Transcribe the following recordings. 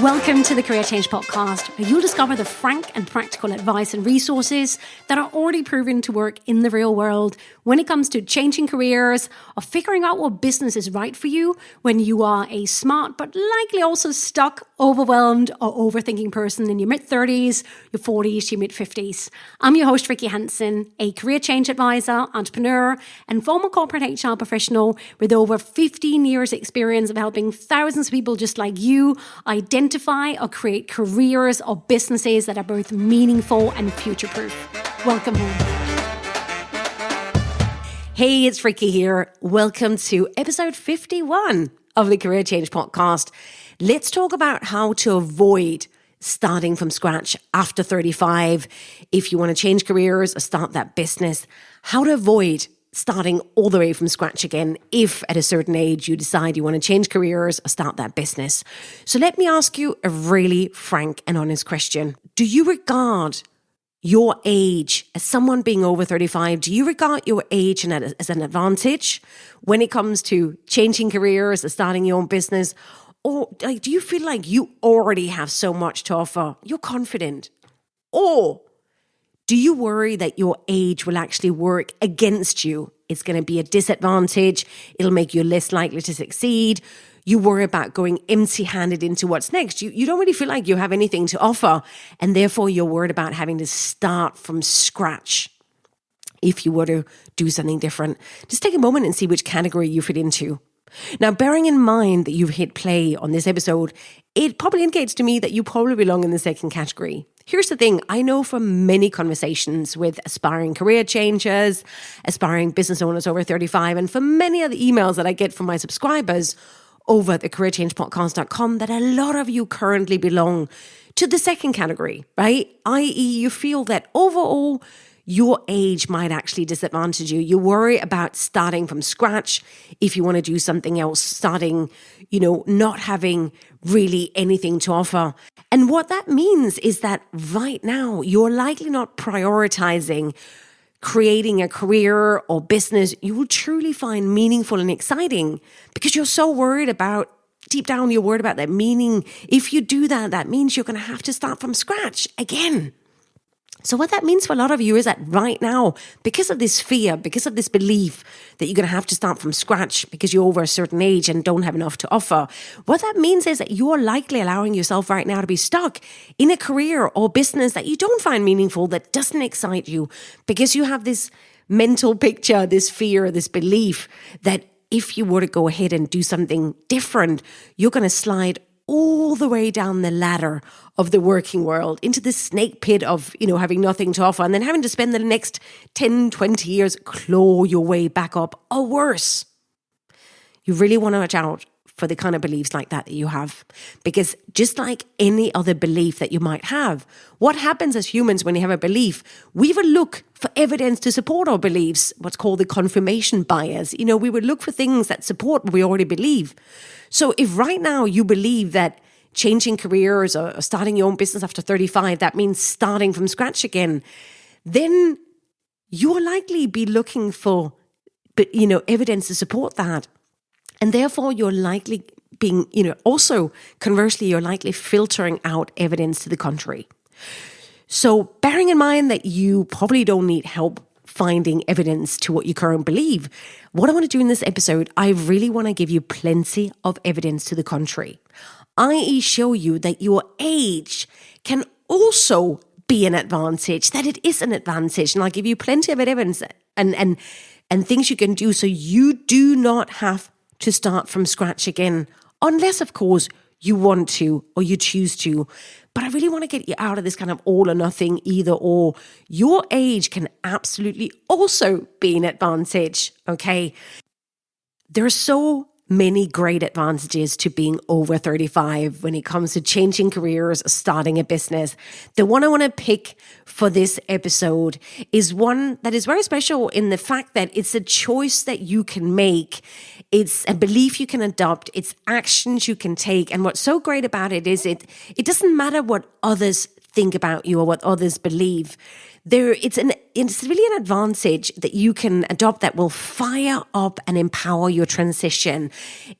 Welcome to the Career Change Podcast, where you'll discover the frank and practical advice and resources that are already proven to work in the real world when it comes to changing careers or figuring out what business is right for you when you are a smart but likely also stuck, overwhelmed or overthinking person in your mid-30s, your 40s, your mid-50s. I'm your host, Rikke Hansen, a career change advisor, entrepreneur and former corporate HR professional with over 15 years experience of helping thousands of people just like you identify or create careers or businesses that are both meaningful and future-proof. Welcome home. Hey, it's Rikke here. Welcome to episode 51 of the Career Change Podcast. Let's talk about how to avoid starting from scratch after 35. If you want to change careers or start that business, how to avoid starting all the way from scratch again if at a certain age you decide you want to change careers or start that business. So let me ask you a really frank and honest question. Do you regard your age as someone being over 35? Do you regard your age as an advantage when it comes to changing careers or starting your own business? Or do you feel like you already have so much to offer? You're confident? Or do you worry that your age will actually work against you? It's going to be a disadvantage. It'll make you less likely to succeed. You worry about going empty-handed into what's next. You don't really feel like you have anything to offer, and therefore you're worried about having to start from scratch if you were to do something different. Just take a moment and see which category you fit into. Now, bearing in mind that you've hit play on this episode, it probably indicates to me that you probably belong in the second category. Here's the thing. I know from many conversations with aspiring career changers, aspiring business owners over 35, and from many other emails that I get from my subscribers over at thecareerchangepodcast.com that a lot of you currently belong to the second category, right? I.e., you feel that overall your age might actually disadvantage you. You worry about starting from scratch if you want to do something else, starting, not having really anything to offer. And what that means is that right now you're likely not prioritizing creating a career or business you will truly find meaningful and exciting because you're so worried about, deep down, you're worried about that meaning. If you do that, that means you're going to have to start from scratch again. So what that means for a lot of you is that right now, because of this fear, because of this belief that you're going to have to start from scratch because you're over a certain age and don't have enough to offer, what that means is that you're likely allowing yourself right now to be stuck in a career or business that you don't find meaningful, that doesn't excite you, because you have this mental picture, this fear, this belief that if you were to go ahead and do something different, you're going to slide all the way down the ladder of the working world into the snake pit of, having nothing to offer and then having to spend the next 10, 20 years claw your way back up, or worse. You really want to watch out for the kind of beliefs like that you have, because just like any other belief that you might have, what happens as humans when you have a belief, we will look for evidence to support our beliefs, what's called the confirmation bias. We would look for things that support what we already believe. So if right now you believe that changing careers or starting your own business after 35, that means starting from scratch again, then you'll likely be looking for, evidence to support that. And therefore you're likely being, also conversely, you're likely filtering out evidence to the contrary. So bearing in mind that you probably don't need help finding evidence to what you currently believe, what I want to do in this episode, I really want to give you plenty of evidence to the contrary, i.e. show you that your age can also be an advantage, that it is an advantage. And I'll give you plenty of evidence and things you can do so you do not have to start from scratch again, unless, of course, you want to or you choose to. But I really want to get you out of this kind of all or nothing, either or. Your age can absolutely also be an advantage, okay? There are so many great advantages to being over 35 when it comes to changing careers, starting a business. The one I want to pick for this episode is one that is very special in the fact that it's a choice that you can make. It's a belief you can adopt. It's actions you can take. And what's so great about it is it doesn't matter what others think about you or what others believe. It's it's really an advantage that you can adopt that will fire up and empower your transition.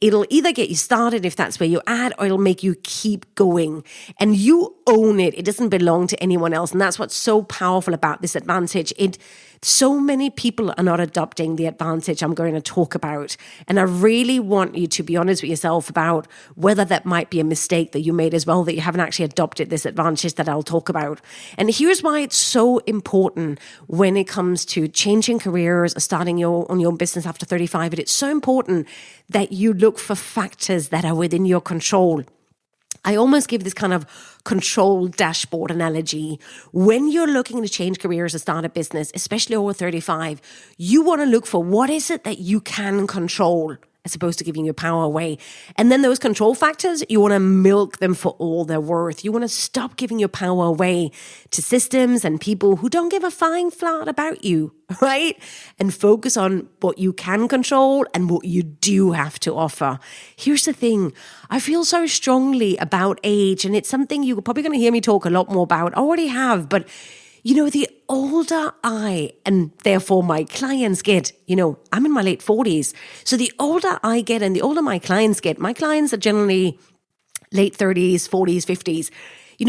It'll either get you started if that's where you're at, or it'll make you keep going. And you own it. It doesn't belong to anyone else. And that's what's so powerful about this advantage. So many people are not adopting the advantage I'm going to talk about. And I really want you to be honest with yourself about whether that might be a mistake that you made as well, that you haven't actually adopted this advantage that I'll talk about. And here's why it's so important when it comes to changing careers or starting on your own business after 35. It's so important that you look for factors that are within your control. I almost give this kind of control dashboard analogy. When you're looking to change careers or start a business, especially over 35, you want to look for what is it that you can control as opposed to giving your power away. And then those control factors, you want to milk them for all they're worth. You want to stop giving your power away to systems and people who don't give a flying flat about you, right? And focus on what you can control and what you do have to offer. Here's the thing. I feel so strongly about age, and it's something you're probably going to hear me talk a lot more about. I already have, but the older I, and therefore my clients get, I'm in my late 40s. So the older I get and the older my clients get, my clients are generally late 30s, 40s, 50s.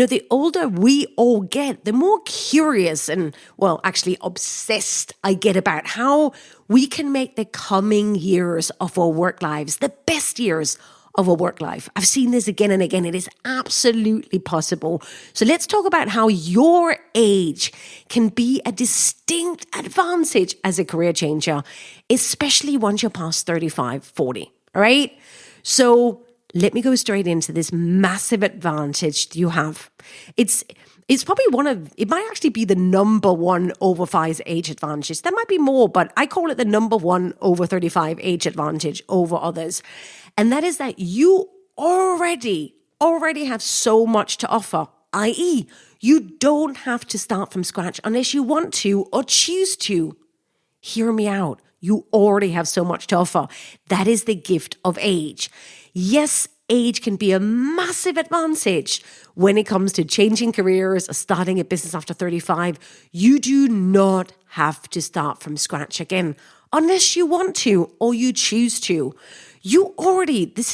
The older we all get, the more curious and, actually obsessed I get about how we can make the coming years of our work lives the best years of a work life. I've seen this again and again. It is absolutely possible. So let's talk about how your age can be a distinct advantage as a career changer, especially once you're past 35, 40. All right? So let me go straight into this massive advantage you have. It's probably it might actually be the number one over 5 age advantage. There might be more, but I call it the number one over 35 age advantage over others. And that is that you already have so much to offer, i.e., you don't have to start from scratch unless you want to or choose to. Hear me out. You already have so much to offer. That is the gift of age. Yes, age can be a massive advantage when it comes to changing careers or starting a business after 35. You do not have to start from scratch again unless you want to or you choose to. This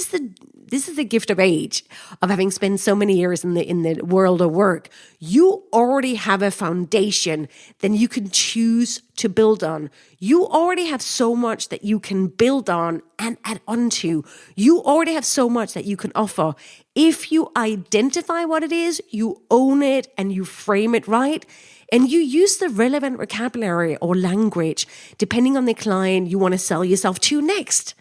is the gift of age, of having spent so many years in the world of work. You already have a foundation then you can choose to build on. You already have so much that you can build on and add on to. You already have so much that you can offer. If you identify what it is, you own it and you frame it right, and you use the relevant vocabulary or language depending on the client you want to sell yourself to next.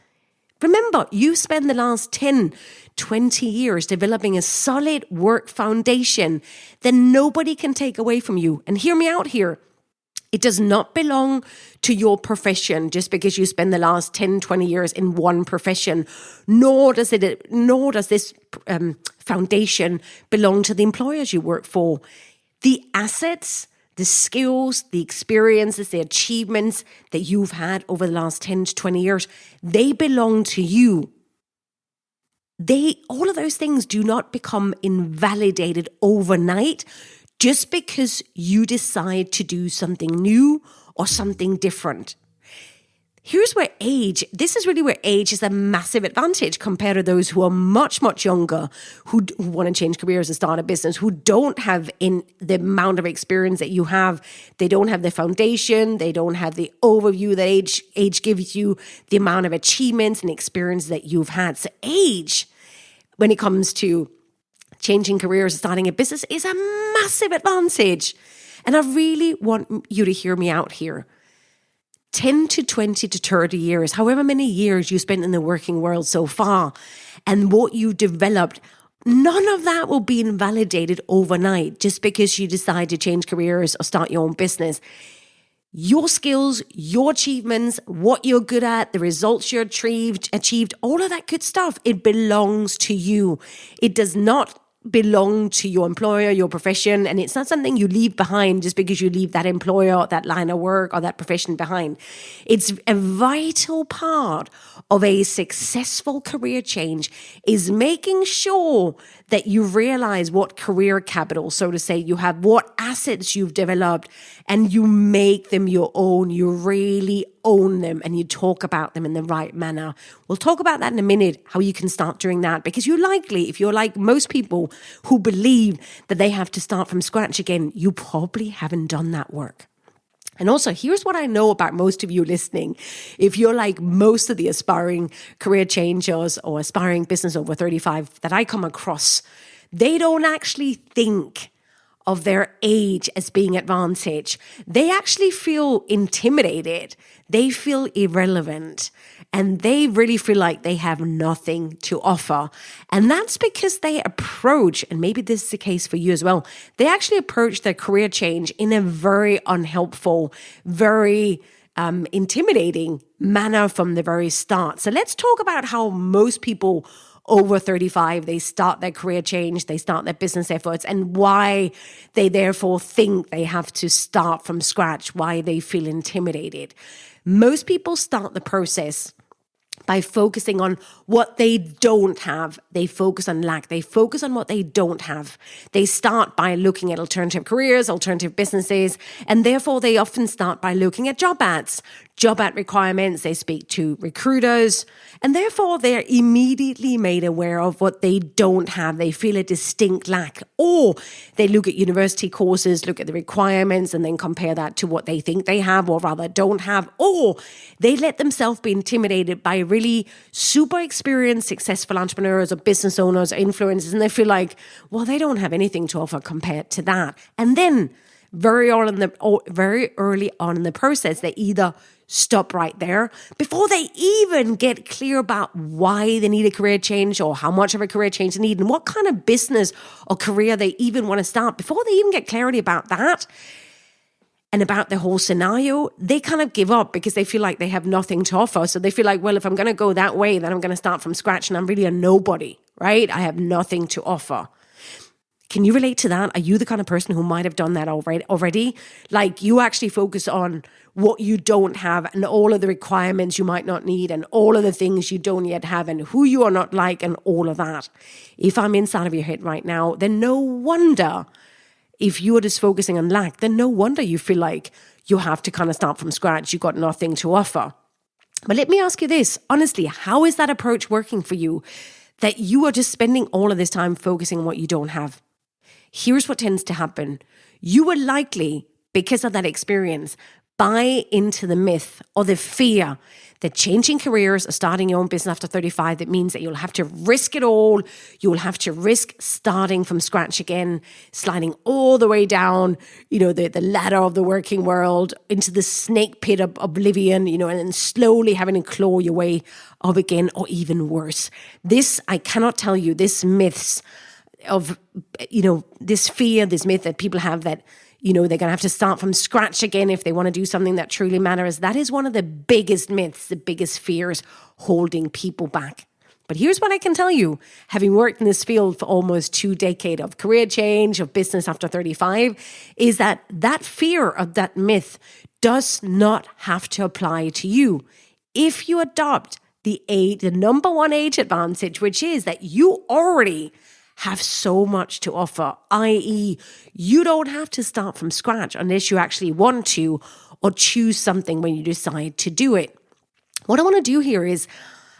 Remember, you spend the last 10, 20 years developing a solid work foundation that nobody can take away from you. And hear me out here. It does not belong to your profession just because you spend the last 10, 20 years in one profession, nor does this foundation belong to the employers you work for. The assets, the skills, the experiences, the achievements that you've had over the last 10 to 20 years, they belong to you. All of those things do not become invalidated overnight just because you decide to do something new or something different. This is really where age is a massive advantage compared to those who are much, much younger, who want to change careers and start a business, who don't have in the amount of experience that you have. They don't have the foundation. They don't have the overview that age gives you, the amount of achievements and experience that you've had. So age, when it comes to changing careers and starting a business, is a massive advantage. And I really want you to hear me out here. 10 to 20 to 30 years, however many years you spent in the working world so far, and what you developed, none of that will be invalidated overnight just because you decide to change careers or start your own business. Your skills, your achievements, what you're good at, the results you achieved, all of that good stuff, it belongs to you. It does not belong to your employer, your profession, and it's not something you leave behind just because you leave that employer, that line of work, or that profession behind. It's a vital part of a successful career change is making sure that you realize what career capital, so to say, you have, what assets you've developed, and you make them your own. You really own them and you talk about them in the right manner. We'll talk about that in a minute, how you can start doing that, because you likely, if you're like most people who believe that they have to start from scratch again, you probably haven't done that work. And also, here's what I know about most of you listening. If you're like most of the aspiring career changers or aspiring business over 35 that I come across, they don't actually think of their age as being advantage. They actually feel intimidated. They feel irrelevant. And they really feel like they have nothing to offer. And that's because they approach, and maybe this is the case for you as well, they actually approach their career change in a very unhelpful, very intimidating manner from the very start. So let's talk about how most people over 35, they start their career change, they start their business efforts, and why they therefore think they have to start from scratch, why they feel intimidated. Most people start the process by focusing on what they don't have. They focus on lack. They focus on what they don't have. They start by looking at alternative careers, alternative businesses, and therefore they often start by looking at job ads, job ad requirements. They speak to recruiters, and therefore they're immediately made aware of what they don't have. They feel a distinct lack, or they look at university courses, look at the requirements, and then compare that to what they think they have, or rather don't have, or they let themselves be intimidated by really super experienced, successful entrepreneurs or business owners or influencers, and they feel like, well, they don't have anything to offer compared to that. And then very early on in the process, they either stop right there before they even get clear about why they need a career change or how much of a career change they need and what kind of business or career they even want to start. Before they even get clarity about that and about the whole scenario, they kind of give up because they feel like they have nothing to offer. So they feel like, well, if I'm going to go that way, then I'm going to start from scratch and I'm really a nobody, right? I have nothing to offer. Can you relate to that? Are you the kind of person who might have done that already? Like you actually focus on what you don't have and all of the requirements you might not need and all of the things you don't yet have and who you are not like and all of that. If I'm inside of your head right now, then no wonder, if you are just focusing on lack, then no wonder you feel like you have to kind of start from scratch. You've got nothing to offer. But let me ask you this, honestly, how is that approach working for you? That you are just spending all of this time focusing on what you don't have. Here's what tends to happen. You will likely, because of that experience, buy into the myth or the fear that changing careers or starting your own business after 35, that means that you'll have to risk it all. You'll have to risk starting from scratch again, sliding all the way down, the ladder of the working world into the snake pit of oblivion, and then slowly having to claw your way up again, or even worse. This, I cannot tell you, this myths of, this fear, this myth that people have that, they're going to have to start from scratch again if they want to do something that truly matters. That is one of the biggest myths, the biggest fears holding people back. But here's what I can tell you, having worked in this field for almost 2 decades of career change, of business after 35, is that fear of that myth does not have to apply to you. If you adopt the number one age advantage, which is that you already have so much to offer, i.e., you don't have to start from scratch unless you actually want to or choose something when you decide to do it. What I want to do here is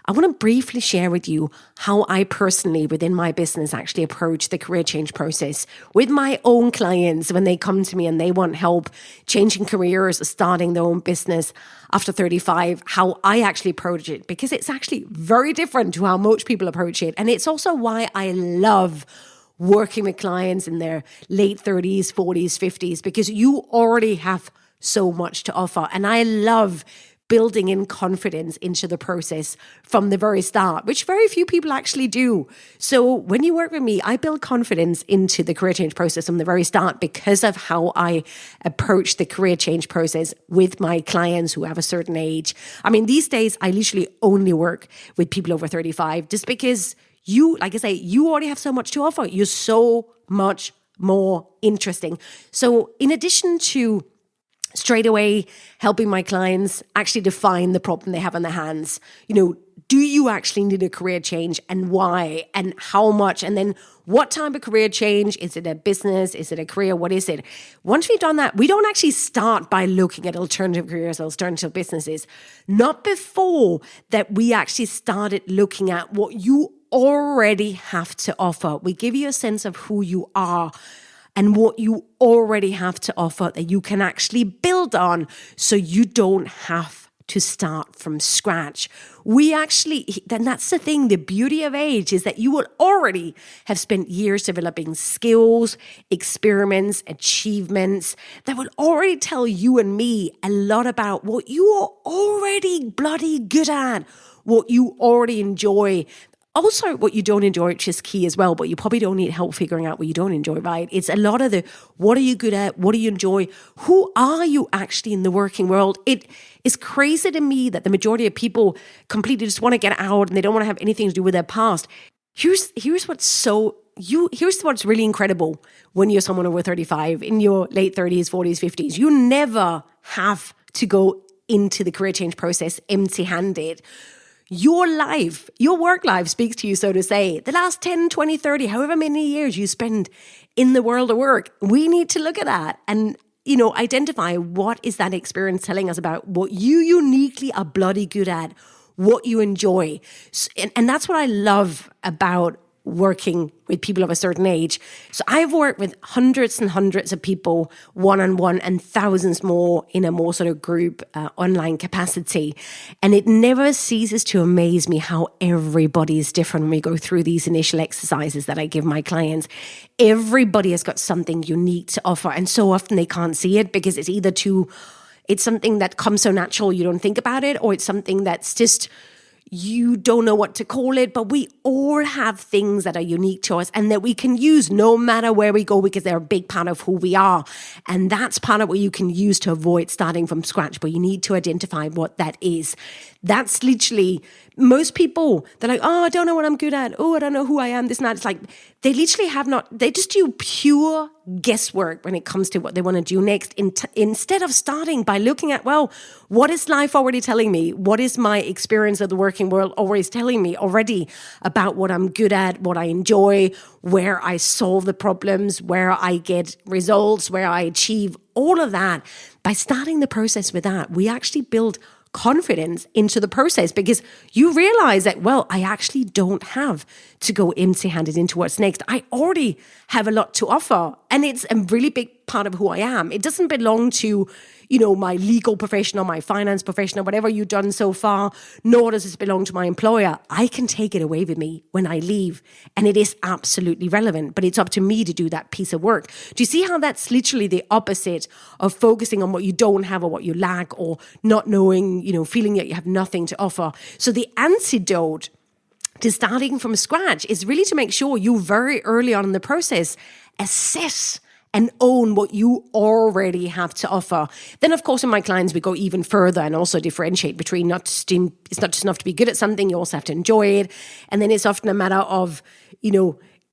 I want to briefly share with you how I personally, within my business, actually approach the career change process with my own clients when they come to me and they want help changing careers or starting their own business after 35, how I actually approach it, because it's actually very different to how most people approach it. And it's also why I love working with clients in their late 30s, 40s, 50s, because you already have so much to offer. And I love building in confidence into the process from the very start, which very few people actually do. So when you work with me, I build confidence into the career change process from the very start because of how I approach the career change process with my clients who have a certain age. I mean, these days, I literally only work with people over 35 just because you, like I say, you already have so much to offer. You're so much more interesting. So in addition to straight away helping my clients actually define the problem they have on their hands, do you actually need a career change, and why, and how much, and then what type of career change? Is it a business? Is it a career? What is it? Once we've done that, we don't actually start by looking at alternative careers, alternative businesses. Not before that we actually started looking at what you already have to offer. We give you a sense of who you are and what you already have to offer that you can actually build on, so you don't have to start from scratch. Then that's the thing, the beauty of age is that you will already have spent years developing skills, experiments, achievements that will already tell you and me a lot about what you are already bloody good at, what you already enjoy. Also, what you don't enjoy, which is key as well, but you probably don't need help figuring out what you don't enjoy, right? It's a lot of the, what are you good at? What do you enjoy? Who are you actually in the working world? It is crazy to me that the majority of people completely just want to get out and they don't want to have anything to do with their past. Here's what's really incredible when you're someone over 35, in your late 30s, 40s, 50s. You never have to go into the career change process empty-handed. Your life, your work life speaks to you, so to say. The last 10, 20, 30, however many years you spend in the world of work, we need to look at that and, identify what is that experience telling us about what you uniquely are bloody good at, what you enjoy. And that's what I love about working with people of a certain age. So I've worked with hundreds and hundreds of people one-on-one and thousands more in a more sort of group online capacity. And it never ceases to amaze me how everybody is different when we go through these initial exercises that I give my clients. Everybody has got something unique to offer. And so often they can't see it because it's something that comes so natural you don't think about it, or it's something that's just, you don't know what to call it, but we all have things that are unique to us and that we can use no matter where we go, because they're a big part of who we are. And that's part of what you can use to avoid starting from scratch, but you need to identify what that is. That's literally, most people, they're like, oh, I don't know what I'm good at. Oh, I don't know who I am, this and that. It's like, they literally they just do pure guesswork when it comes to what they want to do next, instead of starting by looking at, well, what is life already telling me? What is my experience of the working world always telling me already about what I'm good at, what I enjoy, where I solve the problems, where I get results, where I achieve all of that. By starting the process with that, we actually build confidence into the process, because you realize that, well, I actually don't have to go empty-handed into what's next. I already have a lot to offer, and it's a really big part of who I am. It doesn't belong to, my legal profession or my finance profession or whatever you've done so far, nor does this belong to my employer. I can take it away with me when I leave, and it is absolutely relevant, but it's up to me to do that piece of work. Do you see how that's literally the opposite of focusing on what you don't have or what you lack, or not knowing, feeling that you have nothing to offer? So the antidote to starting from scratch is really to make sure you very early on in the process assess and own what you already have to offer. Then, of course, in my clients, we go even further and also differentiate between it's not just enough to be good at something, you also have to enjoy it. And then it's often a matter of,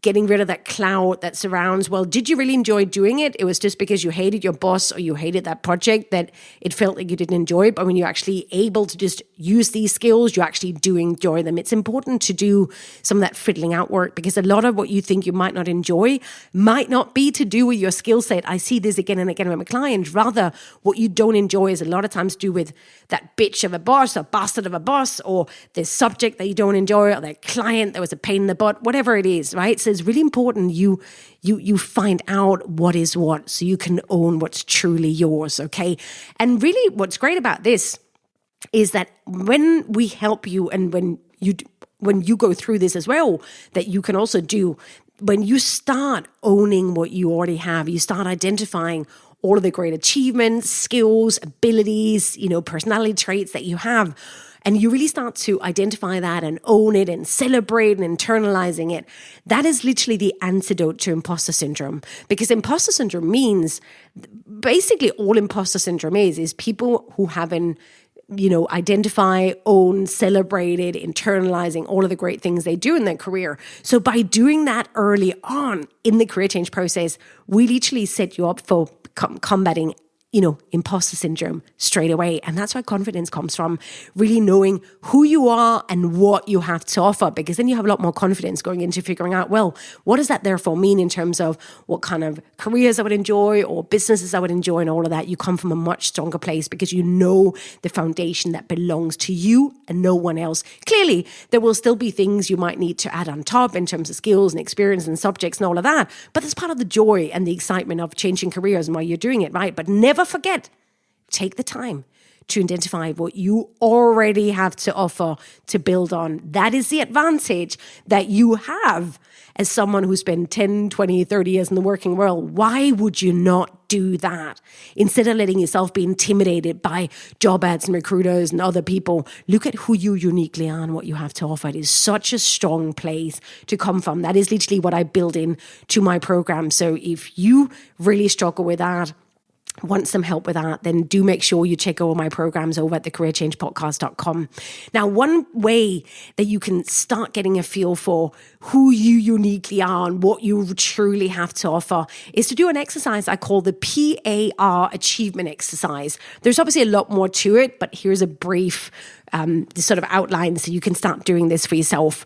getting rid of that cloud that surrounds, well, did you really enjoy doing it? It was just because you hated your boss or you hated that project that it felt like you didn't enjoy it. But when you're actually able to just use these skills, you actually do enjoy them. It's important to do some of that fiddling out work, because a lot of what you think you might not enjoy might not be to do with your skill set. I see this again and again with my clients. Rather, what you don't enjoy is a lot of times to do with that bitch of a boss or bastard of a boss, or the subject that you don't enjoy, or that client that was a pain in the butt, whatever it is, right? So it's really important you find out what is what, so you can own what's truly yours, okay? And really what's great about this is that when we help you, and when you go through this as well, that you can also do, when you start owning what you already have, you start identifying all of the great achievements, skills, abilities, personality traits that you have. And you really start to identify that and own it and celebrate and internalizing it. That is literally the antidote to imposter syndrome. Because imposter syndrome means, basically all imposter syndrome is people who haven't identify, own, celebrate it, internalizing all of the great things they do in their career. So by doing that early on in the career change process, we literally set you up for combating imposter syndrome straight away. And that's where confidence comes from, really knowing who you are and what you have to offer, because then you have a lot more confidence going into figuring out, well, what does that therefore mean in terms of what kind of careers I would enjoy or businesses I would enjoy and all of that. You come from a much stronger place because you know the foundation that belongs to you and no one else. Clearly, there will still be things you might need to add on top in terms of skills and experience and subjects and all of that. But that's part of the joy and the excitement of changing careers and why you're doing it, right? But never forget, take the time to identify what you already have to offer to build on. That is the advantage that you have as someone who's been 10, 20, 30 years in the working world. Why would you not do that? Instead of letting yourself be intimidated by job ads and recruiters and other people, look at who you uniquely are and what you have to offer. It is such a strong place to come from. That is literally what I build in to my program. So if you really struggle with that, want some help with that, then do make sure you check all my programs over at thecareerchangepodcast.com. Now, one way that you can start getting a feel for who you uniquely are and what you truly have to offer is to do an exercise I call the PAR achievement exercise. There's obviously a lot more to it, but here's a brief sort of outline so you can start doing this for yourself.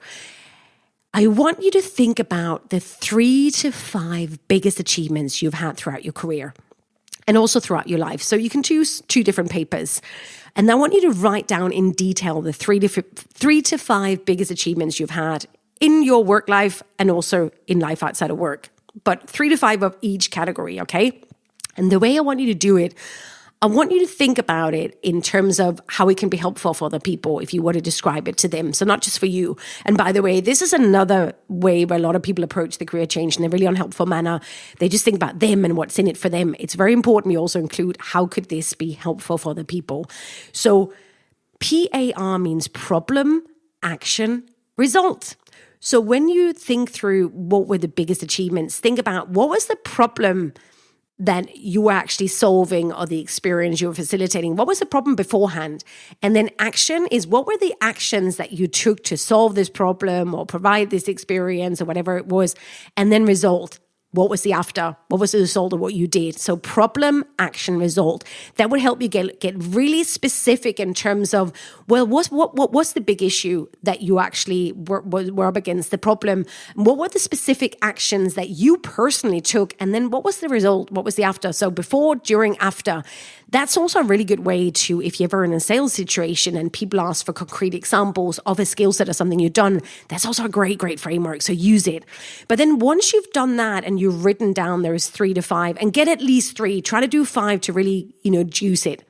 I want you to think about the 3 to 5 biggest achievements you've had throughout your career, and also throughout your life. So you can choose 2 different papers. And I want you to write down in detail the 3 to 5 biggest achievements you've had in your work life and also in life outside of work. But 3 to 5 of each category, okay? And the way I want you to do it, I want you to think about it in terms of how it can be helpful for other people if you were to describe it to them. So not just for you. And by the way, this is another way where a lot of people approach the career change in a really unhelpful manner. They just think about them and what's in it for them. It's very important we also include how could this be helpful for other people. So PAR means problem, action, result. So when you think through what were the biggest achievements, think about what was the problem that you were actually solving or the experience you were facilitating. What was the problem beforehand? And then action is, what were the actions that you took to solve this problem or provide this experience or whatever it was? And then result. What was the after? What was the result of what you did? So problem, action, result. That would help you get really specific in terms of, well, what's the big issue that you actually were up against, the problem? What were the specific actions that you personally took? And then what was the result? What was the after? So before, during, after. That's also a really good way to, if you're ever in a sales situation and people ask for concrete examples of a skill set or something you've done, that's also a great framework. So use it. But then once you've done that and you've written down those 3 to 5, and get at least 3, try to do 5 to really, juice it.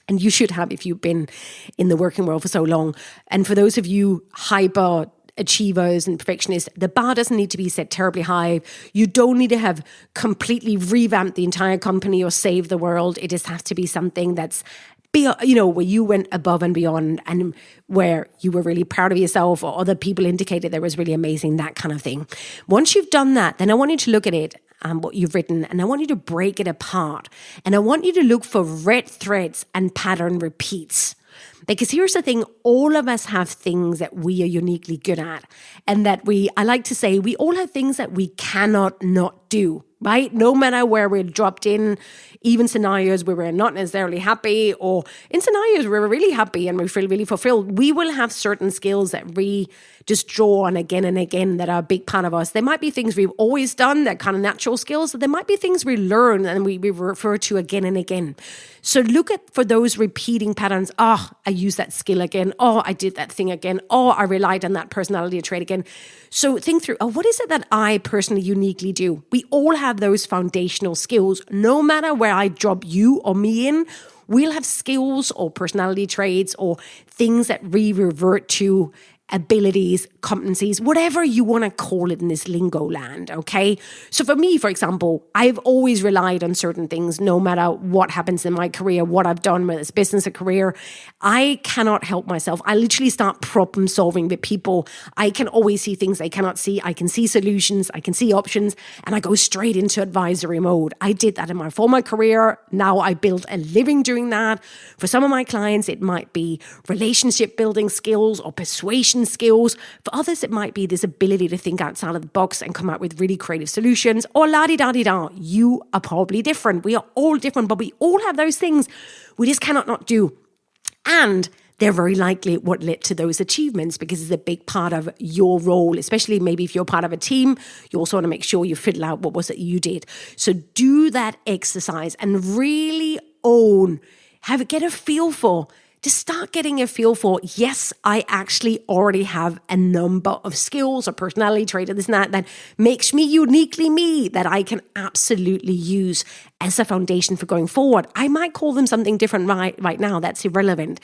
And you should have if you've been in the working world for so long. And for those of you hyper achievers and perfectionists, the bar doesn't need to be set terribly high. You don't need to have completely revamped the entire company or saved the world. It just has to be something that's, where you went above and beyond and where you were really proud of yourself or other people indicated that was really amazing, that kind of thing. Once you've done that, then I want you to look at it, what you've written, and I want you to break it apart. And I want you to look for red threads and pattern repeats. Because here's the thing, all of us have things that we are uniquely good at, and that I like to say, we all have things that we cannot not do, right? No matter where we're dropped in, even scenarios where we're not necessarily happy, or in scenarios where we're really happy and we feel really fulfilled, we will have certain skills that we just draw on again and again that are a big part of us. There might be things we've always done, that kind of natural skills, but there might be things we learn and we refer to again and again. So look for those repeating patterns. I used that skill again. I did that thing again. I relied on that personality trait again. So think through, what is it that I personally uniquely do? We all have those foundational skills. No matter where I drop you or me in, we'll have skills or personality traits or things that we revert to abilities, competencies, whatever you want to call it in this lingo land, okay? So for me, for example, I've always relied on certain things no matter what happens in my career, what I've done, whether it's business or career. I cannot help myself. I literally start problem solving with people. I can always see things they cannot see. I can see solutions. I can see options, and I go straight into advisory mode. I did that in my former career. Now I build a living doing that. For some of my clients, it might be relationship building skills or persuasion skills. For others, it might be this ability to think outside of the box and come up with really creative solutions, or la-di-da-di-da. You are probably different. We are all different, but we all have those things we just cannot not do. And they're very likely what led to those achievements, because it's a big part of your role, especially maybe if you're part of a team. You also want to make sure you fiddle out what was it you did. So do that exercise and really get a feel for, to start getting a feel for, yes, I actually already have a number of skills or personality traits or this and that makes me uniquely me, that I can absolutely use as a foundation for going forward. I might call them something different right now. That's irrelevant.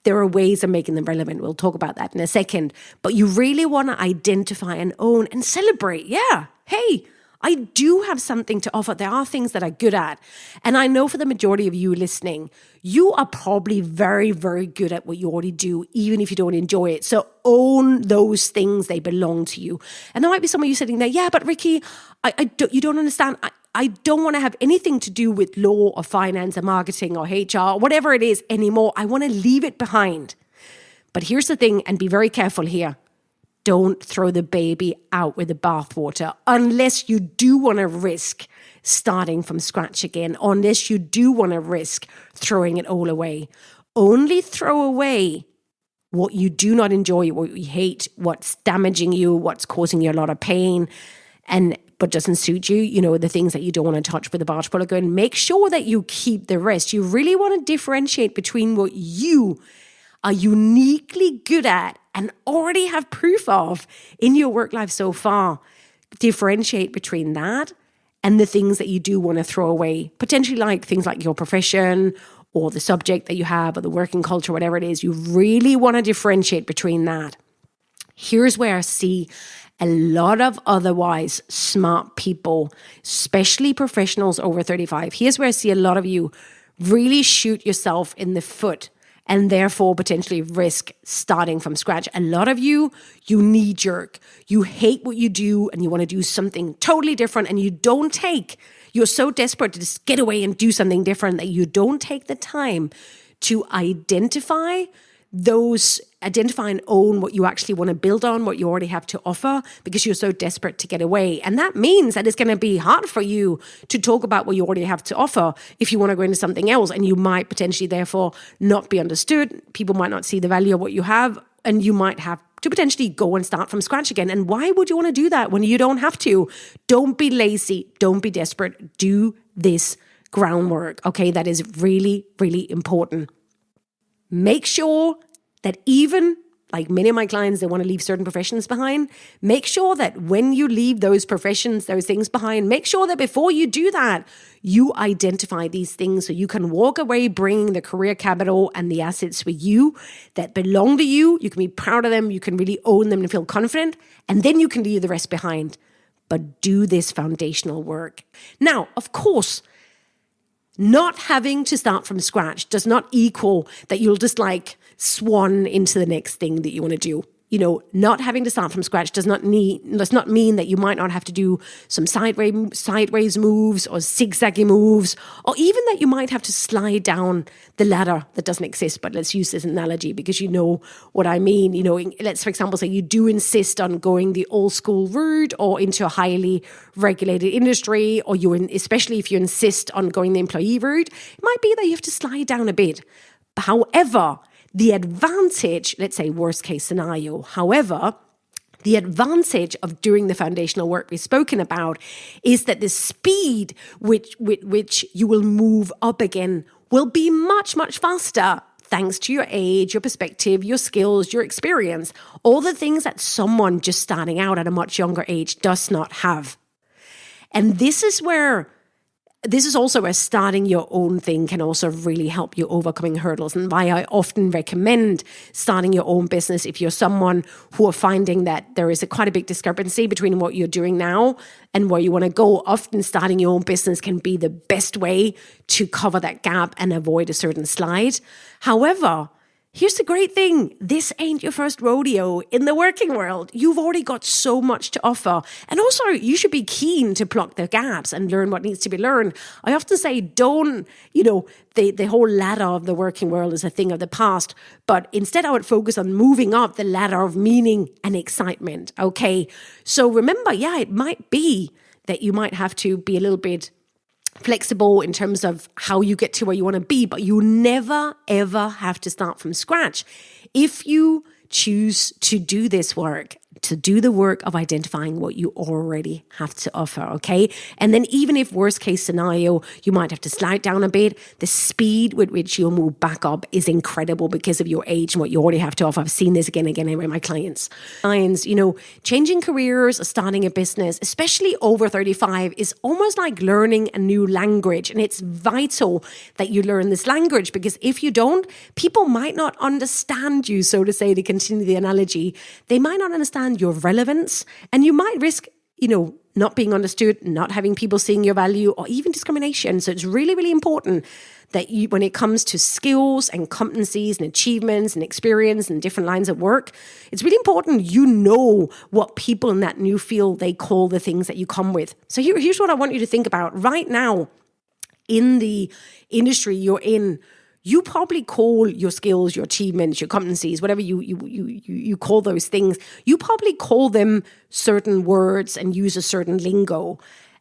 There are ways of making them relevant. We'll talk about that in a second. But you really want to identify and own and celebrate. Yeah, hey, I do have something to offer. There are things that I'm good at. And I know for the majority of you listening, you are probably very, very good at what you already do, even if you don't enjoy it. So own those things. They belong to you. And there might be some of you sitting there, yeah, but Rikke, you don't understand. I don't want to have anything to do with law or finance or marketing or HR, whatever it is anymore. I want to leave it behind. But here's the thing, and be very careful here. Don't throw the baby out with the bathwater unless you do want to risk starting from scratch again, unless you do want to risk throwing it all away. Only throw away what you do not enjoy, what you hate, what's damaging you, what's causing you a lot of pain, but doesn't suit you, the things that you don't want to touch with the barge puller gun. Make sure that you keep the rest. You really want to differentiate between what you are uniquely good at and already have proof of in your work life so far. Differentiate between that and the things that you do want to throw away, potentially like things like your profession or the subject that you have or the working culture, whatever it is. You really want to differentiate between that. Here's where I see a lot of otherwise smart people, especially professionals over 35. Here's where I see a lot of you really shoot yourself in the foot and therefore potentially risk starting from scratch. A lot of you knee-jerk. You hate what you do and you want to do something totally different, and you're so desperate to just get away and do something different that you don't take the time to identify and own what you actually want to build on, what you already have to offer, because you're so desperate to get away. And that means that it's going to be hard for you to talk about what you already have to offer if you want to go into something else. And you might potentially therefore not be understood. People might not see the value of what you have, and you might have to potentially go and start from scratch again. And why would you want to do that when you don't have to? Don't be lazy. Don't be desperate. Do this groundwork. Okay, that is really, really important. Make sure that even like many of my clients, they want to leave certain professions behind. Make sure that when you leave those professions, those things behind, make sure that before you do that, you identify these things so you can walk away bringing the career capital and the assets with you that belong to you. You can be proud of them. You can really own them and feel confident. And then you can leave the rest behind. But do this foundational work. Now, of course, not having to start from scratch does not equal that you'll just like swan into the next thing that you want to do. Not having to start from scratch does not mean that you might not have to do some sideways moves or zigzaggy moves, or even that you might have to slide down the ladder that doesn't exist. But let's use this analogy because you know what I mean. Let's, for example, say you do insist on going the old school route or into a highly regulated industry, or especially if you insist on going the employee route, it might be that you have to slide down a bit. However, the advantage, let's say worst case scenario, however, the advantage of doing the foundational work we've spoken about is that the speed with which you will move up again will be much, much faster thanks to your age, your perspective, your skills, your experience, all the things that someone just starting out at a much younger age does not have. And this is where this is also where starting your own thing can also really help you overcoming hurdles, and why I often recommend starting your own business if you're someone who are finding that there is quite a big discrepancy between what you're doing now and where you want to go. Often starting your own business can be the best way to cover that gap and avoid a certain slide. However, here's the great thing. This ain't your first rodeo in the working world. You've already got so much to offer. And also, you should be keen to plug the gaps and learn what needs to be learned. I often say, the whole ladder of the working world is a thing of the past. But instead, I would focus on moving up the ladder of meaning and excitement. Okay. So remember, it might be that you might have to be a little bit flexible in terms of how you get to where you want to be, but you never, ever have to start from scratch. If you choose to do this work, to do the work of identifying what you already have to offer, okay? And then even if worst case scenario, you might have to slide down a bit, the speed with which you'll move back up is incredible because of your age and what you already have to offer. I've seen this again and again with my clients. Changing careers or starting a business, especially over 35, is almost like learning a new language. And it's vital that you learn this language, because if you don't, people might not understand you, so to say, to continue the analogy. They might not understand your relevance, and you might risk, not being understood, not having people seeing your value, or even discrimination. So it's really, really important that you, when it comes to skills and competencies and achievements and experience and different lines of work, it's really important you know what people in that new field, they call the things that you come with. So here's what I want you to think about. Right now, in the industry you're in, you probably call your skills, your achievements, your competencies, whatever you call those things, you probably call them certain words and use a certain lingo.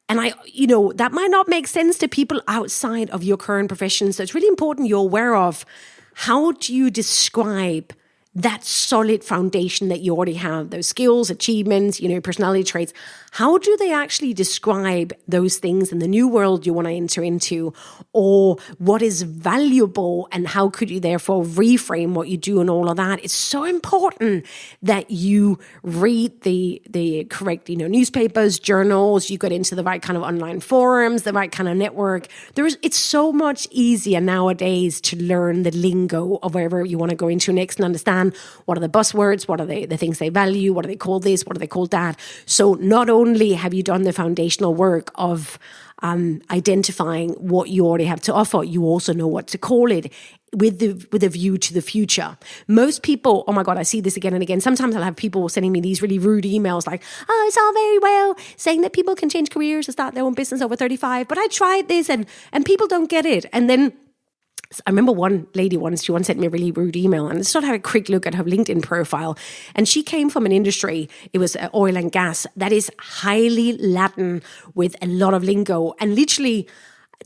And that might not make sense to people outside of your current profession. So it's really important you're aware of, how do you describe that solid foundation that you already have, those skills, achievements, personality traits. How do they actually describe those things in the new world you want to enter into? Or what is valuable, and how could you therefore reframe what you do and all of that? It's so important that you read the correct, newspapers, journals, you get into the right kind of online forums, the right kind of network. It's so much easier nowadays to learn the lingo of wherever you want to go into next and understand what are the buzzwords, what are the things they value, what do they call this, what do they call that. So not only have you done the foundational work of identifying what you already have to offer, you also know what to call it with a view to the future. Most people, oh my God, I see this again and again. Sometimes I'll have people sending me these really rude emails like, oh, it's all very well saying that people can change careers or start their own business over 35, but I tried this and people don't get it. And then I remember one lady she once sent me a really rude email, and I just had a quick look at her LinkedIn profile. And she came from an industry, it was oil and gas, that is highly Latin with a lot of lingo. And literally,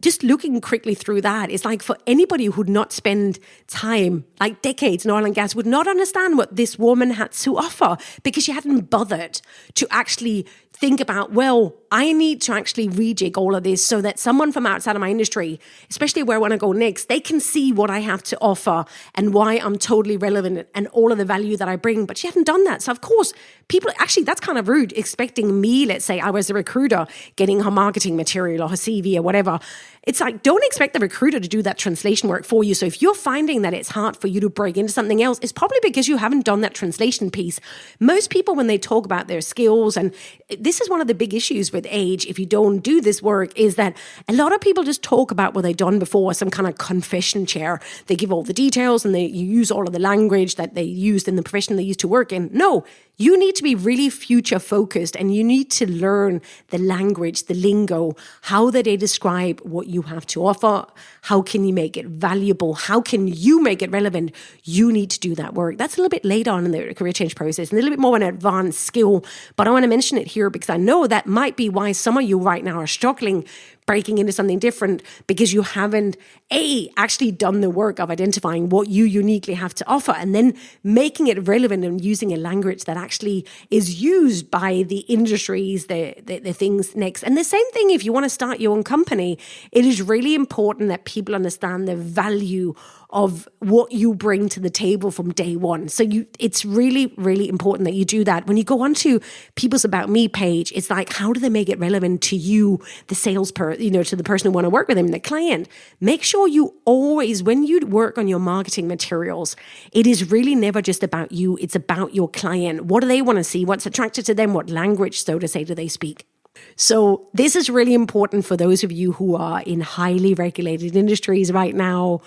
just looking quickly through that, it's like for anybody who would not spend time, like decades in oil and gas, would not understand what this woman had to offer, because she hadn't bothered to actually think about, well, I need to actually rejig all of this so that someone from outside of my industry, especially where I want to go next, they can see what I have to offer and why I'm totally relevant and all of the value that I bring. But she hadn't done that. So of course, people, actually, that's kind of rude, expecting me, let's say I was a recruiter, getting her marketing material or her CV or whatever. It's like, don't expect the recruiter to do that translation work for you. So if you're finding that it's hard for you to break into something else, it's probably because you haven't done that translation piece. Most people, when they talk about their skills, and this is one of the big issues with age, if you don't do this work, is that a lot of people just talk about what they've done before, some kind of confession chair. They give all the details and you use all of the language that they used in the profession they used to work in. No, you need to be really future focused, and you need to learn the language, the lingo. How do they describe what you have to offer? How can you make it valuable? How can you make it relevant? You need to do that work. That's a little bit later on in the career change process, and a little bit more of an advanced skill, but I want to mention it here because I know that might be why some of you right now are struggling breaking into something different, because you haven't actually done the work of identifying what you uniquely have to offer and then making it relevant and using a language that actually is used by the industries, the things next. And the same thing, if you want to start your own company, it is really important that people understand the value of what you bring to the table from day one. So it's really, really important that you do that. When you go onto people's About Me page, it's like, how do they make it relevant to you, the salesperson, to the person who want to work with them, the client, make sure you always, when you work on your marketing materials, it is really never just about you. It's about your client. What do they want to see? What's attracted to them? What language, so to say, do they speak? So this is really important for those of you who are in highly regulated industries right now,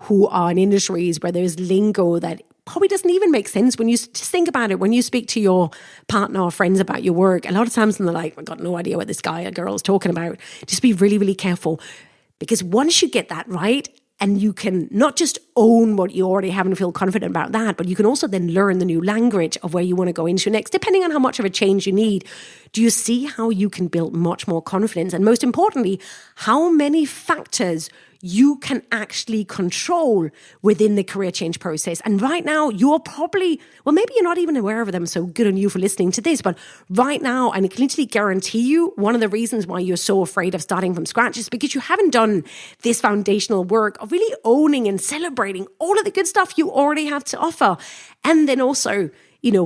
who are in industries where there's lingo that probably doesn't even make sense. When you just think about it, when you speak to your partner or friends about your work, a lot of times they're like, I've got no idea what this guy or girl is talking about. Just be really, really careful. Because once you get that right, and you can not just own what you already have and feel confident about that, but you can also then learn the new language of where you want to go into next, depending on how much of a change you need. Do you see how you can build much more confidence? And most importantly, how many factors you can actually control within the career change process. And right now, you're probably, well, maybe you're not even aware of them, so good on you for listening to this. But right now, and I can literally guarantee you, one of the reasons why you're so afraid of starting from scratch is because you haven't done this foundational work of really owning and celebrating all of the good stuff you already have to offer. And then also,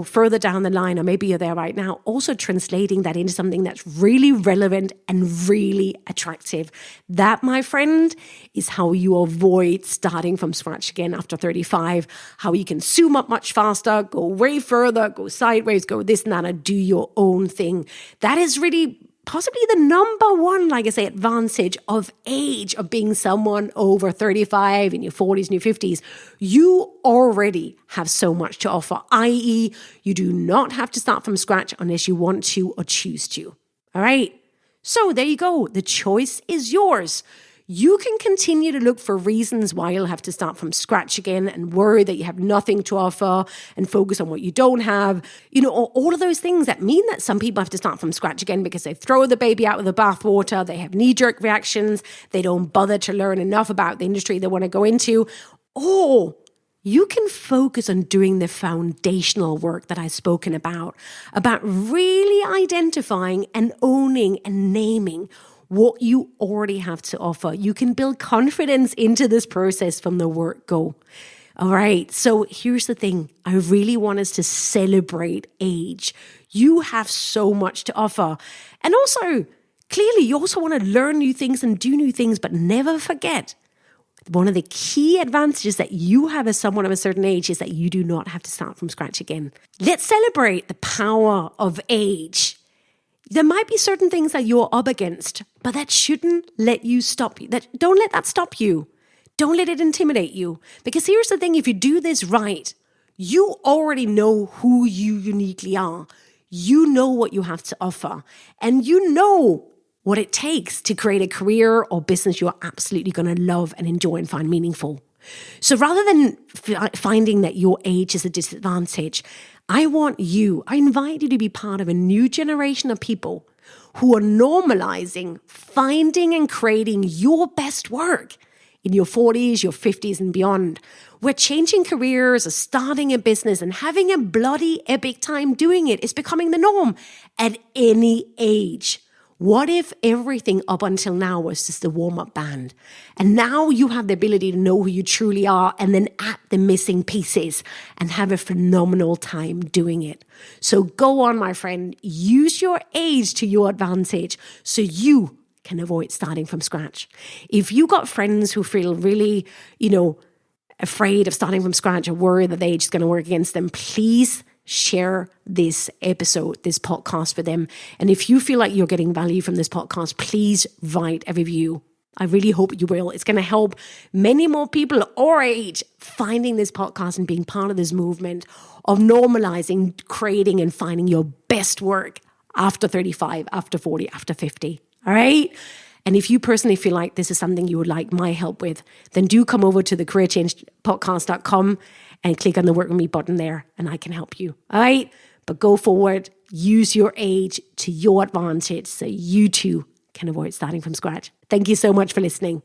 further down the line, or maybe you're there right now, also translating that into something that's really relevant and really attractive. That, my friend, is how you avoid starting from scratch again after 35, how you can zoom up much faster, go way further, go sideways, go this and that, and do your own thing. That is really possibly the number one, like I say, advantage of age, of being someone over 35 in your 40s and your 50s. You already have so much to offer, i.e., you do not have to start from scratch unless you want to or choose to. All right? So there you go. The choice is yours. You can continue to look for reasons why you'll have to start from scratch again and worry that you have nothing to offer and focus on what you don't have, or all of those things that mean that some people have to start from scratch again because they throw the baby out with the bathwater, they have knee-jerk reactions, they don't bother to learn enough about the industry they want to go into, or you can focus on doing the foundational work that I've spoken about really identifying and owning and naming what you already have to offer. You can build confidence into this process from the word go. All right. So here's the thing. I really want us to celebrate age. You have so much to offer. And also, clearly, you also want to learn new things and do new things, but never forget, one of the key advantages that you have as someone of a certain age is that you do not have to start from scratch again. Let's celebrate the power of age. There might be certain things that you're up against, but that shouldn't let you stop you. Don't let that stop you. Don't let it intimidate you. Because here's the thing, if you do this right, you already know who you uniquely are. You know what you have to offer. And you know what it takes to create a career or business you're absolutely going to love and enjoy and find meaningful. So rather than finding that your age is a disadvantage, I invite you to be part of a new generation of people who are normalizing, finding and creating your best work in your 40s, your 50s and beyond. We're changing careers or starting a business and having a bloody epic time doing it is becoming the norm at any age. What if everything up until now was just a warm-up band? And now you have the ability to know who you truly are and then add the missing pieces and have a phenomenal time doing it. So go on, my friend. Use your age to your advantage so you can avoid starting from scratch. If you got friends who feel really, afraid of starting from scratch or worry that the age is going to work against them, please share this episode, this podcast for them. And if you feel like you're getting value from this podcast, please write a review. I really hope you will. It's going to help many more people our age finding this podcast and being part of this movement of normalizing, creating and finding your best work after 35, after 40, after 50. All right? And if you personally feel like this is something you would like my help with, then do come over to thecareerchangepodcast.com and click on the Work With Me button there and I can help you. All right? But go forward, use your age to your advantage so you too can avoid starting from scratch. Thank you so much for listening.